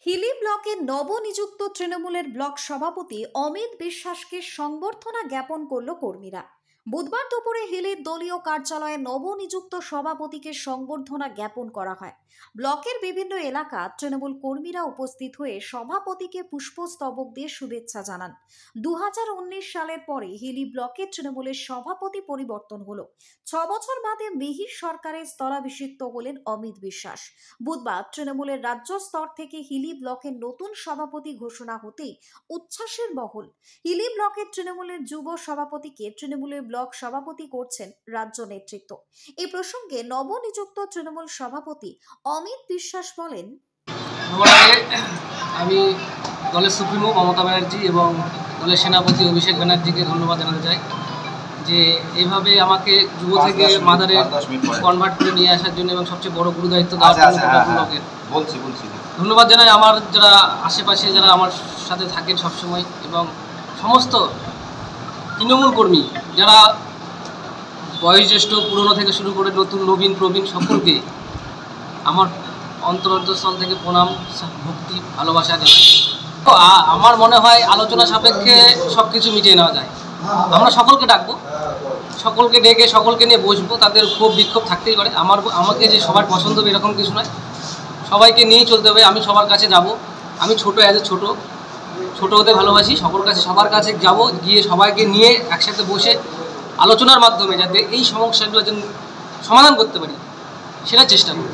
হিলি ব্লকের নবনিযুক্ত তৃণমূলের ব্লক সভাপতি অমিত বিশ্বাসকে সংবর্ধনা জ্ঞাপন করল কর্মীরা। বুধবার দুপুরে হিলির দলীয় কার্যালয়ে নবনিযুক্ত সভাপতিকে সংবর্ধনা জ্ঞাপন করা হয়। ব্লকের বিভিন্ন এলাকা তৃণমূল কর্মীরা উপস্থিত হয়ে সভাপতিকে পুষ্পস্তবক দিয়ে শুভেচ্ছা জানান। 2019 সালের পরে হিলি ব্লকের তৃণমূলের সভাপতি পরিবর্তন হলো। 6 বছর বাদে মিহির সরকারের স্থলাভিষিক্ত হলেন অমিত বিশ্বাস। বুধবার তৃণমূলের রাজ্য স্তর থেকে হিলি ব্লকের নতুন সভাপতি ঘোষণা হতেই উচ্ছ্বাসের মহল। হিলি ব্লকের তৃণমূলের যুব সভাপতিকে তৃণমূলের ব্লক সভাপতি করছেন রাজ্য নেতৃত্ব। এই প্রসঙ্গে নবনিযুক্ত তৃণমূল সভাপতি অমিত বিশ্বাস বলেন, আমি দলের সুপ্রিমো মমতা ব্যানার্জি এবং দলের সেনাপতি অভিষেক ব্যানার্জিকে ধন্যবাদ জানাতে চাই যে এইভাবে আমাকে যুব থেকে মাদারে কনভার্ট করে নিয়ে আসার জন্য এবং সবচেয়ে বড় গুরু দায়িত্ব দেওয়ার জন্য ব্লকের ধন্যবাদ জানাই। আমার যারা আশেপাশে যারা আমার সাথে থাকেন সবসময় এবং সমস্ত তৃণমূল কর্মী যারা বয়োজ্যেষ্ঠ পুরনো থেকে শুরু করে নতুন নবীন প্রবীণ সকলকে আমার অন্তরস্থল থেকে প্রণাম, ভক্তি, ভালোবাসা জানাই। তো আমার মনে হয় আলোচনা সাপেক্ষে সব কিছু মিটিয়ে নেওয়া যায়। আমরা সকলকে ডাকবো, সকলকে ডেকে সকলকে নিয়ে বসবো। তাদের ক্ষোভ বিক্ষোভ থাকতেই পারে, আমাকে যে সবার পছন্দ হবে এরকম কিছু নয়, সবাইকে নিয়েই চলতে হবে। আমি সবার কাছে যাব, আমি ছোটো ছোটো হতে ভালোবাসি। সবার কাছে যাব, গিয়ে সবাইকে নিয়ে একসাথে বসে আলোচনার মাধ্যমে যাতে এই সমস্যাগুলো যেন সমাধান করতে পারি সেটা চেষ্টা করব।